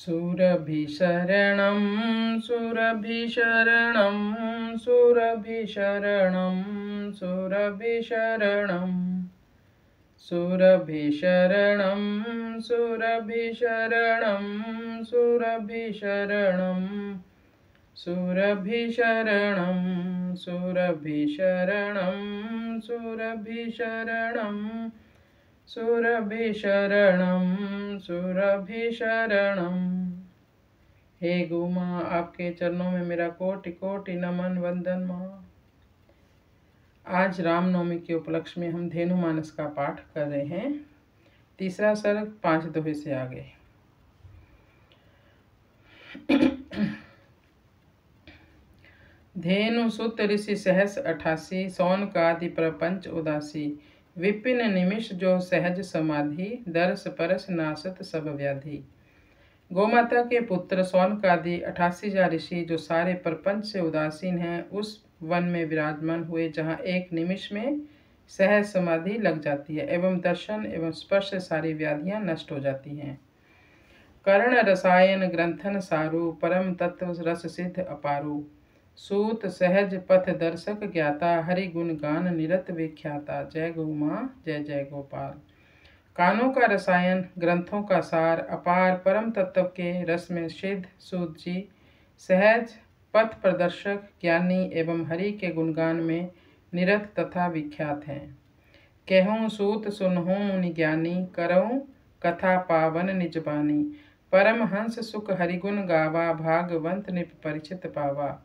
सुरभिशरणं सुरभिशरणं सुरभिशरणं सुरभिशरणं सुरभिशरणं सुरभिशरणं सुरभिशरणं सुरभिशरणं सुरभिशरणं सुरभिशरणं सुरभिशरणं सुरभिशरणं। हे गौ माँ, आपके चरणों में मेरा कोटि कोटि नमन वंदन माँ। आज रामनवमी के उपलक्ष्य में हम धेनु मानस का पाठ कर रहे हैं। तीसरा सर्ग 5 दोहे से आगे। धेनु सुत ऋषि सहस 88, सौन का आदि प्रपंच उदासी। विपिन निमिष जो सहज समाधि, दरस परस नासत सब व्याधि। गोमाता के पुत्र सौनकादि 88 ऋषि जो सारे प्रपंच से उदासीन हैं, उस वन में विराजमान हुए जहाँ एक निमिष में सहज समाधि लग जाती है एवं दर्शन एवं स्पर्श से सारी व्याधियां नष्ट हो जाती हैं। कर्ण रसायन ग्रंथन सारु, परम तत्व रस सिद्ध अपारु। सूत सहज पथ दर्शक ज्ञाता, हरि गुण गान निरत विख्याता। जय गौ माँ, जय जय गोपाल। कानों का रसायन, ग्रंथों का सार, अपार परम तत्व के रस में सिद्ध सूत जी, सहज पथ प्रदर्शक ज्ञानी एवं हरि के गुणगान में निरत तथा विख्यात हैं। कहूँ सूत सुनहूँ मुनि ज्ञानी, करऊँ कथा पावन निजबानी। परम हंस सुख हरिगुण गावा, भागवंत निप परिचित पावा।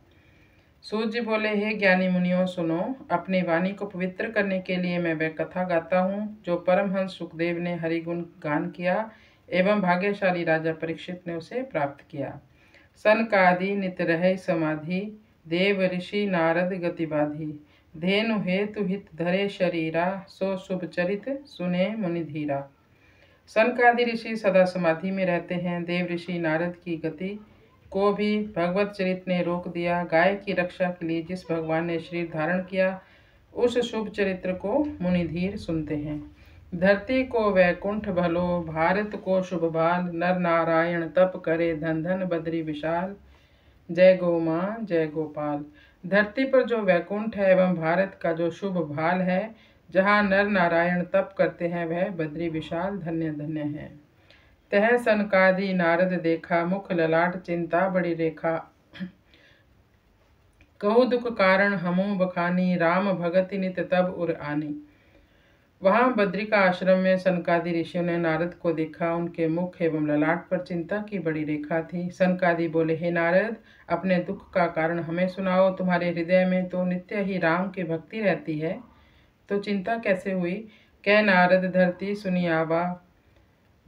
सूत जी बोले, हे ज्ञानी मुनियों सुनो, अपनी वाणी को पवित्र करने के लिए मैं वह कथा गाता हूँ जो परमहंस सुखदेव ने हरिगुण गान किया एवं भाग्यशाली राजा परीक्षित ने उसे प्राप्त किया। सनकादि नित रहे समाधि, देव ऋषि नारद गति बाधी। धेनु हेतु हित धरे शरीरा, सो शुभ चरित सुने मुनि धीरा। सनकादि ऋषि सदा समाधि में रहते हैं। देव ऋषि नारद की गति को भी भगवत चरित ने रोक दिया। गाय की रक्षा के लिए जिस भगवान ने शरीर धारण किया, उस शुभ चरित्र को मुनिधीर सुनते हैं। धरती को वैकुंठ भलो, भारत को शुभ भाल। नर नारायण तप करे, धन धन बद्री विशाल। जय गौ माँ, जय गोपाल। धरती पर जो वैकुंठ है एवं भारत का जो शुभ भाल है, जहाँ नर नारायण तप करते हैं, वह बद्री विशाल धन्य धन्य है। तह सनकादि नारद देखा, मुख ललाट चिंता बड़ी रेखा। कहु दुख कारण हमू बखानी, राम भगति नित तब उर आनी। वहां बद्रिका आश्रम में सनकादि ऋषियों ने नारद को देखा। उनके मुख एवं ललाट पर चिंता की बड़ी रेखा थी। सनकादि बोले, हे नारद, अपने दुख का कारण हमें सुनाओ। तुम्हारे हृदय में तो नित्य ही राम की भक्ति रहती है, तो चिंता कैसे हुई? कह नारद धरती सुनी आवा,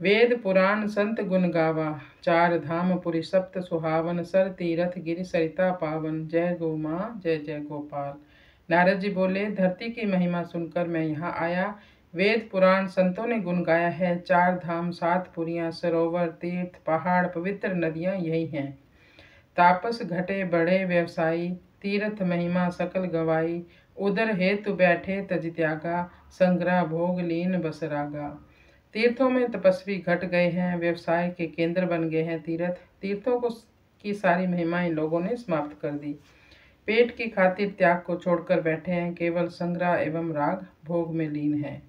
वेद पुराण संत गुण गावा। 4 धाम पुरी सप्त सुहावन, सर तीरथ गिरि सरिता पावन। जय गौ माँ, जय जय गोपाल। नारद जी बोले, धरती की महिमा सुनकर मैं यहाँ आया। वेद पुराण संतों ने गुण गाया है। 4 धाम 7 पुरियाँ, सरोवर तीर्थ पहाड़ पवित्र नदियाँ यही हैं। तापस घटे बड़े व्यवसायी, तीर्थ महिमा सकल गवाई। उदर हेतु बैठे तज त्यागा, संग्रह भोग लीन बसरागा। तीर्थों में तपस्वी घट गए हैं, व्यवसाय के केंद्र बन गए हैं तीर्थ। तीर्थों को की सारी महिमाएं लोगों ने समाप्त कर दी। पेट की खातिर त्याग को छोड़कर बैठे हैं, केवल संग्रह एवं राग भोग में लीन है।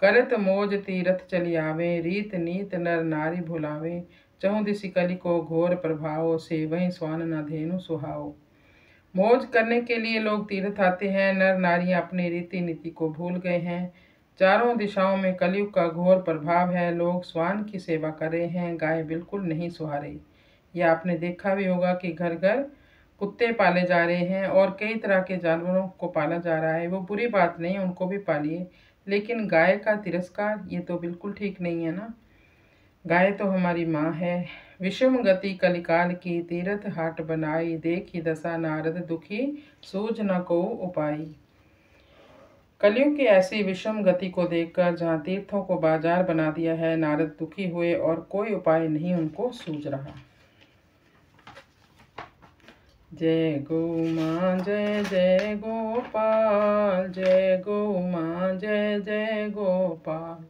करत मोज तीर्थ चली आवे, रीत नीत नर नारी भुलावे। चहुँ दिसि कलि को घोर प्रभाव, सेवहीं स्वान न धेनु सुहाओ। मौज करने के लिए लोग तीर्थ आते हैं। नर नारियां अपनी रीति नीति को भूल गए हैं। चारों दिशाओं में कलयुग का घोर प्रभाव है। लोग स्वान की सेवा कर रहे हैं, गाय बिल्कुल नहीं सुहा रही। यह आपने देखा भी होगा कि घर घर कुत्ते पाले जा रहे हैं और कई तरह के जानवरों को पाला जा रहा है। वो बुरी बात नहीं, उनको भी पालिए, लेकिन गाय का तिरस्कार ये तो बिल्कुल ठीक नहीं है ना। गाय तो हमारी माँ है। विषम गति कलिकाल की, तीर्थ हाट बनाई। देखी दशा नारद दुखी, सूझ न को उपाई। कलयुग की ऐसी विषम गति को देखकर जहाँ तीर्थों को बाजार बना दिया है, नारद दुखी हुए और कोई उपाय नहीं उनको सूझ रहा। जय गौ माँ, जय जय गोपाल। जय गौ माँ, जय जय गोपाल।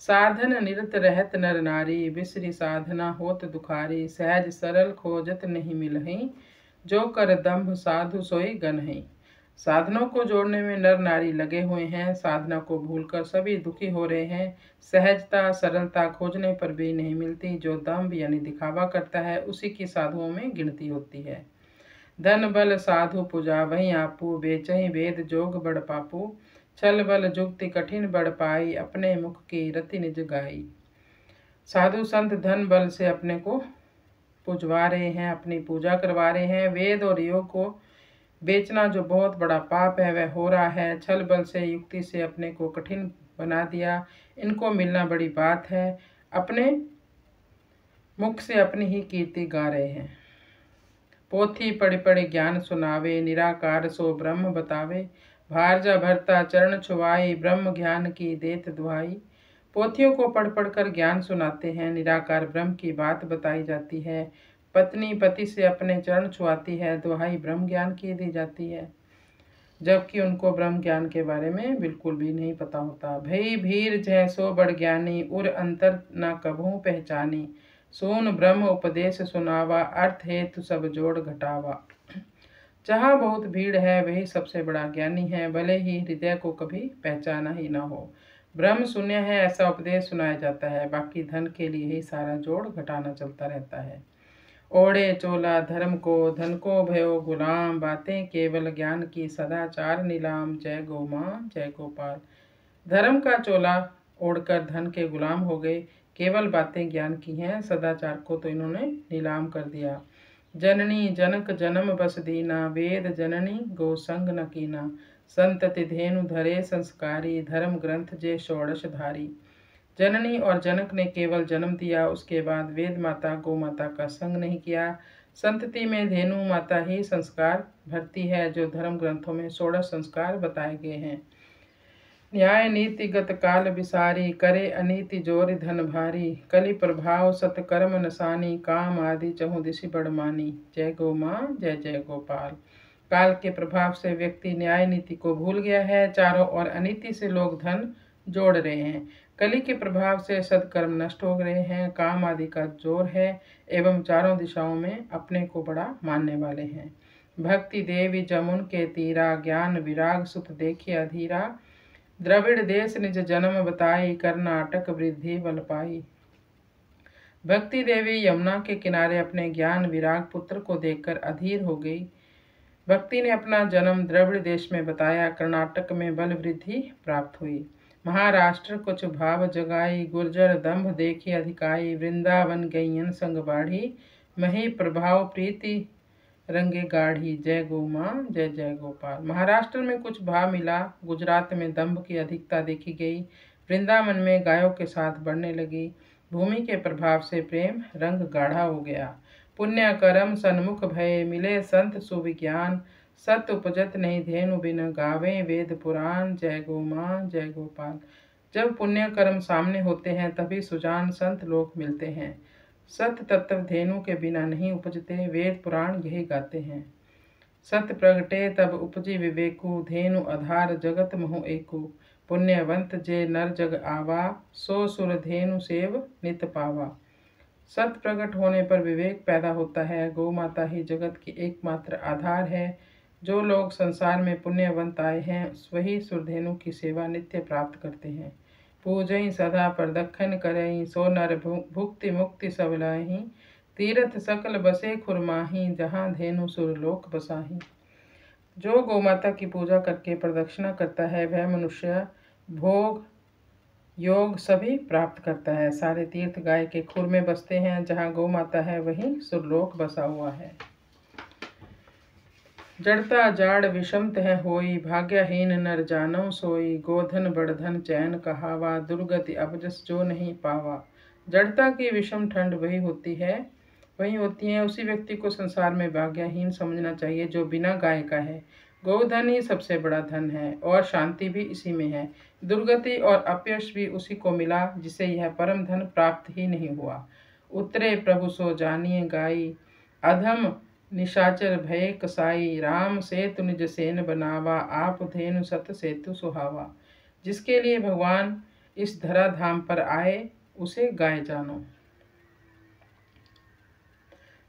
साधन निरत रहत नर नारी, बिसरी साधना होत दुखारी। सहज सरल खोजत नहीं मिलहीं, जो कर दंभ साधु सोई गनहीं। साधनों को जोड़ने में नर नारी लगे हुए हैं, साधना को भूलकर सभी दुखी हो रहे हैं। सहजता सरलता खोजने पर भी नहीं मिलती, जो दंभ यानी दिखावा करता है उसी की साधुओं में गिनती होती है। धन बल साधु पूजा वहीं आपू, बेचहि वेद जोग बड़ पापू। छल बल जुक्ति कठिन बड़ पाई, अपने मुख की रति निज गाई। साधु संत धन बल से अपने को पूजवा रहे हैं, अपनी पूजा करवा रहे हैं। वेद और योग को बेचना जो बहुत बड़ा पाप है वह हो रहा है। छल बल से युक्ति से अपने को कठिन बना दिया, इनको मिलना बड़ी बात है। अपने मुख से अपनी ही कीर्ति गा रहे हैं। पोथी पढ़ पढ़ ज्ञान सुनावे, निराकार सो ब्रह्म बतावे। भारजा भरता चरण छुआई, ब्रह्म ज्ञान की देत दुहाई। पोथियों को पढ़ पढ़ कर ज्ञान सुनाते हैं, निराकार ब्रह्म की बात बताई जाती है। पत्नी पति से अपने चरण छुआती है, दुहाई ब्रह्म ज्ञान की दी जाती है, जबकि उनको ब्रह्म ज्ञान के बारे में बिल्कुल भी नहीं पता होता। भई भीर जय सो बड़ ज्ञानी, उर अंतर न कभू पहचानी। सोन ब्रह्म उपदेश सुनावा, अर्थ हेतु सब जोड़ घटावा। जहाँ बहुत भीड़ है वही सबसे बड़ा ज्ञानी है, भले ही हृदय को कभी पहचाना ही ना हो। ब्रह्म शून्य है ऐसा उपदेश सुनाया जाता है, बाकी धन के लिए ही सारा जोड़ घटाना चलता रहता है। ओढ़े चोला धर्म को, धन को भयो गुलाम। बातें केवल ज्ञान की, सदाचार नीलाम। जय गौ माँ जय गोपाल। धर्म का चोला ओढ़कर धन के गुलाम हो गए, केवल बातें ज्ञान की हैं, सदाचार को तो इन्होंने नीलाम कर दिया। जननी जनक जन्म बस दीना, वेद जननी गो संग न कीना। संतति धेनु धरे संस्कारी, धर्म ग्रंथ जे षोडश धारी। जननी और जनक ने केवल जन्म दिया, उसके बाद वेद माता गौ माता का संग नहीं किया। संतति में धेनु माता ही संस्कार भरती है, जो धर्म ग्रंथों में 16 संस्कार बताए गए हैं। न्याय नीतिगत काल विसारी, करे अनीति जोर धन भारी। कलि प्रभाव सतकर्म नसानी, काम आदि चहु दिशि बड़ मानी। जय गौ माँ जय जय गोपाल। काल के प्रभाव से व्यक्ति न्याय नीति को भूल गया है, चारों ओर अनीति से लोग धन जोड़ रहे हैं। कली के प्रभाव से सदकर्म नष्ट हो रहे हैं, काम आदि का जोर है, एवं चारों दिशाओं में अपने को बड़ा मानने वाले हैं। भक्ति देवी जमुन के तीरा, ज्ञान विराग सुत देखिए अधीरा। द्रविड़ देश निज जन्म बताई, कर्नाटक वृद्धि बल पाई। भक्ति देवी यमुना के किनारे अपने ज्ञान विराग पुत्र को देखकर अधीर हो गई। भक्ति ने अपना जन्म द्रविड़ देश में बताया, कर्नाटक में बल वृद्धि प्राप्त हुई। महाराष्ट्र कुछ भाव जगाई, गुर्जर दंभ देखी अधिकाई। वृंदावन गईयन संग बाढ़ी, मही प्रभाव प्रीति रंगे गाढ़ी। जय गौ माँ जय जय गोपाल। महाराष्ट्र में कुछ भाव मिला, गुजरात में दंभ की अधिकता देखी गई, वृंदावन में गायों के साथ बढ़ने लगी। भूमि के प्रभाव से प्रेम रंग गाढ़ा हो गया। पुण्य कर्म सन्मुख भय, मिले संत सुविज्ञान। सत उपजत नहीं धेनु बिन, गावे वेद पुराण। जय गौ माँ जय गोपाल। जब पुण्य कर्म सामने होते हैं तभी सुजान संत लोग मिलते हैं। सत तत्व धेनु के बिना नहीं उपजते, वेद पुराण यही गाते हैं। सत प्रगटे तब उपजी विवेकु, धेनु आधार जगत मोह एकु। पुण्यवंत जे नर जग आवा, सो सुर धेनु सेव नित पावा। सत प्रकट होने पर विवेक पैदा होता है, गौ माता ही जगत की एकमात्र आधार है। जो लोग संसार में पुण्यवंत आए हैं वही सुरधेनु की सेवा नित्य प्राप्त करते हैं। पूजई सदा प्रदक्षिण करई, सो नर भुक्ति मुक्ति सब लाही। तीर्थ सकल बसे खुरमाही, जहाँ धेनु सुरलोक बसाही। जो गौ माता की पूजा करके प्रदक्षिणा करता है वह मनुष्य भोग योग सभी प्राप्त करता है। सारे तीर्थ गाय के खुर में बसते हैं, जहाँ गौ माता है वहीं सुरलोक बसा हुआ है। जड़ता जाड़ विषमत है होई, भाग्यहीन नर जानव सोई। गोधन बड़धन चैन कहावा, दुर्गति अबजस जो नहीं पावा। जड़ता की विषम ठंड वही होती है, उसी व्यक्ति को संसार में भाग्यहीन समझना चाहिए जो बिना गाय का है। गोधन ही सबसे बड़ा धन है और शांति भी इसी में है। दुर्गति और अपयश भी उसी को मिला जिसे यह परम धन प्राप्त ही नहीं हुआ। उतरे प्रभु सो जानिए गाई, अधम निशाचर भय कसाई। राम सेतु निज सेन बनावा, आप धेनु सत सेतु सुहावा। जिसके लिए भगवान इस धराधाम पर आए उसे गाय जानो।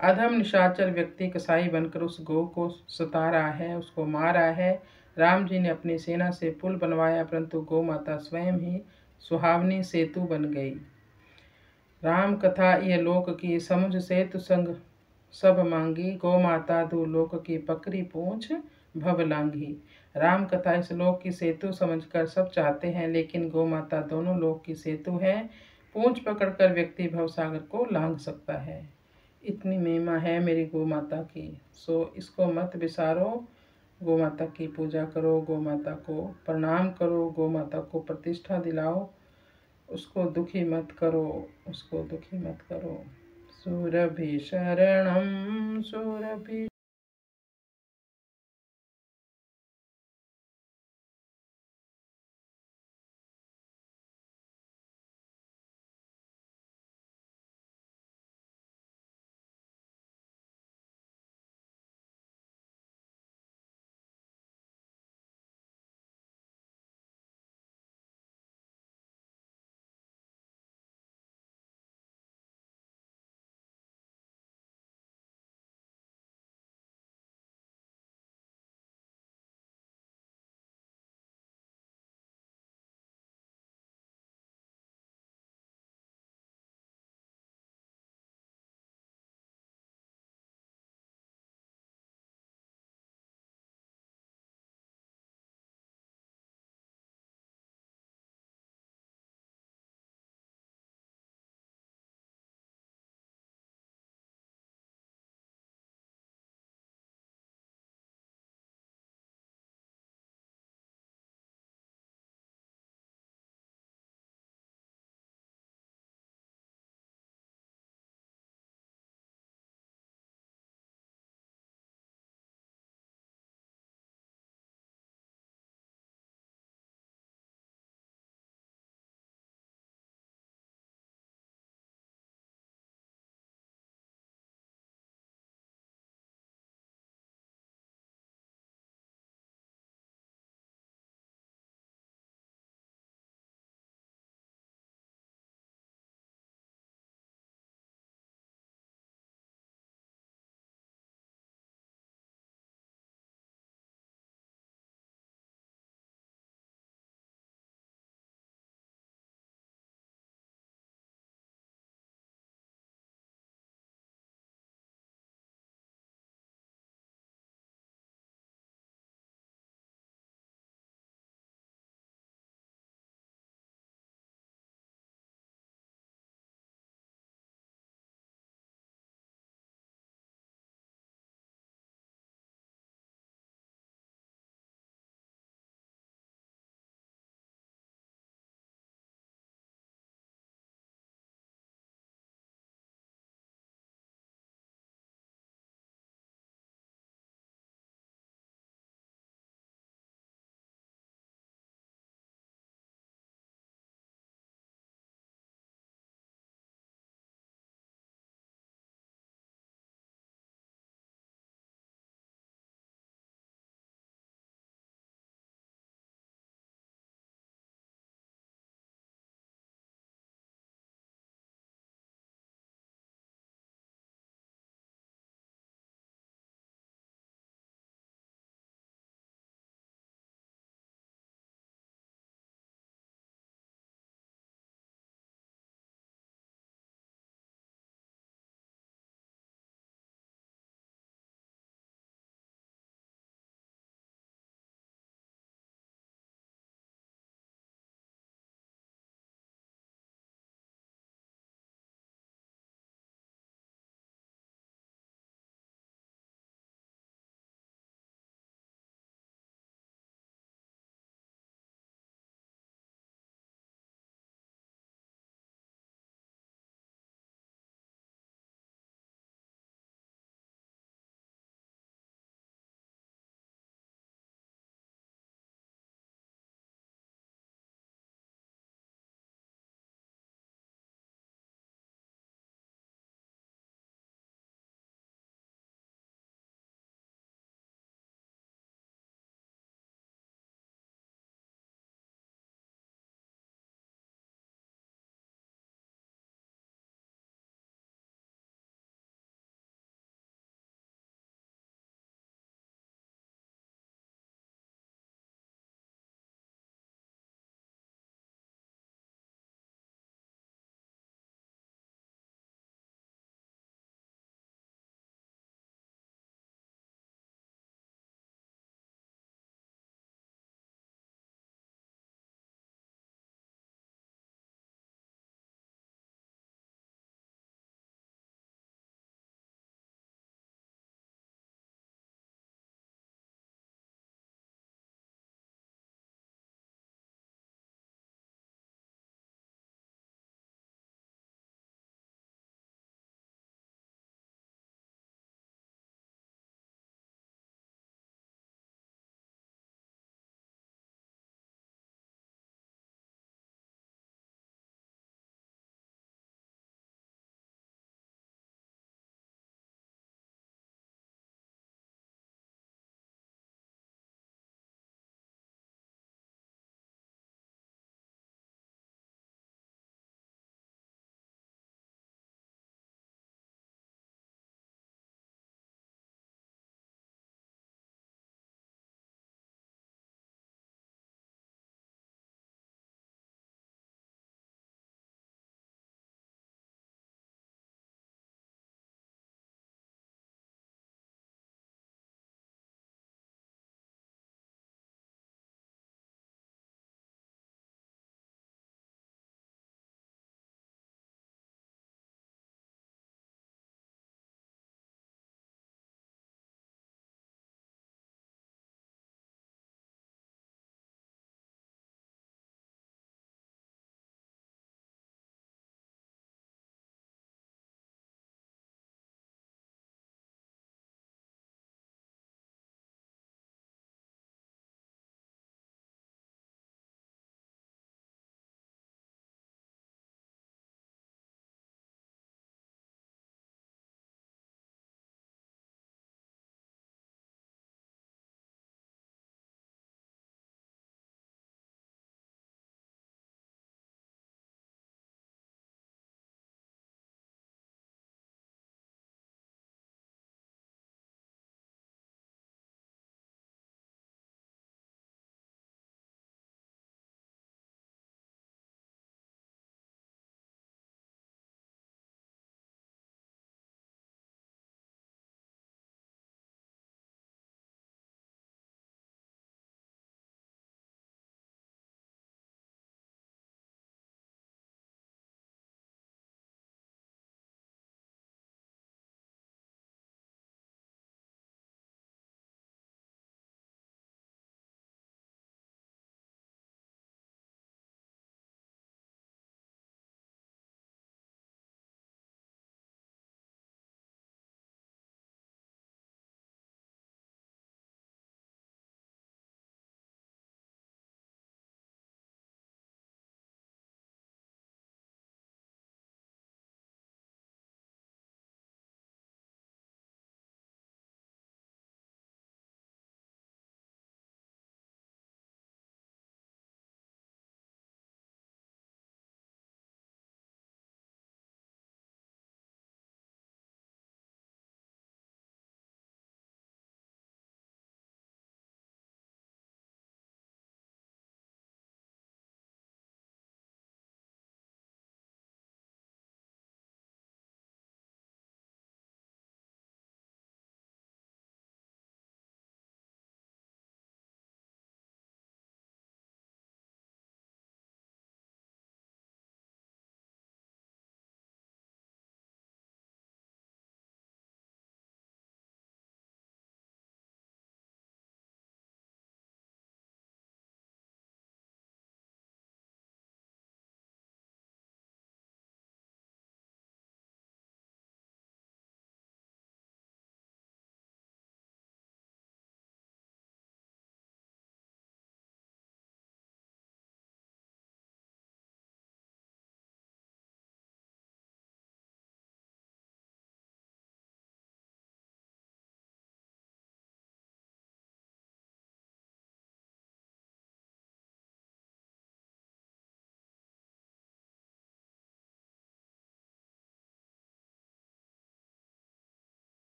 अधम निशाचर व्यक्ति कसाई बनकर उस गौ को सता रहा है, उसको मार रहा है। राम जी ने अपनी सेना से पुल बनवाया, परंतु गौ माता स्वयं ही सुहावनी सेतु बन गई। राम कथा ये लोक की, समुझ सेतु संग सब मांगी। गौ माता दो लोक की, पकड़ी पूंछ भव लांघी। राम कथा इस लोक की सेतु समझकर सब चाहते हैं, लेकिन गौ माता दोनों लोक की सेतु है। पूंछ पकड़कर व्यक्ति भवसागर को लांघ सकता है। इतनी महिमा है मेरी गौ माता की, सो इसको मत बिसारो। गौ माता की पूजा करो, गौ माता को प्रणाम करो, गौ माता को प्रतिष्ठा दिलाओ, उसको दुखी मत करो, उसको दुखी मत करो। सुरभि शरणम सुरभि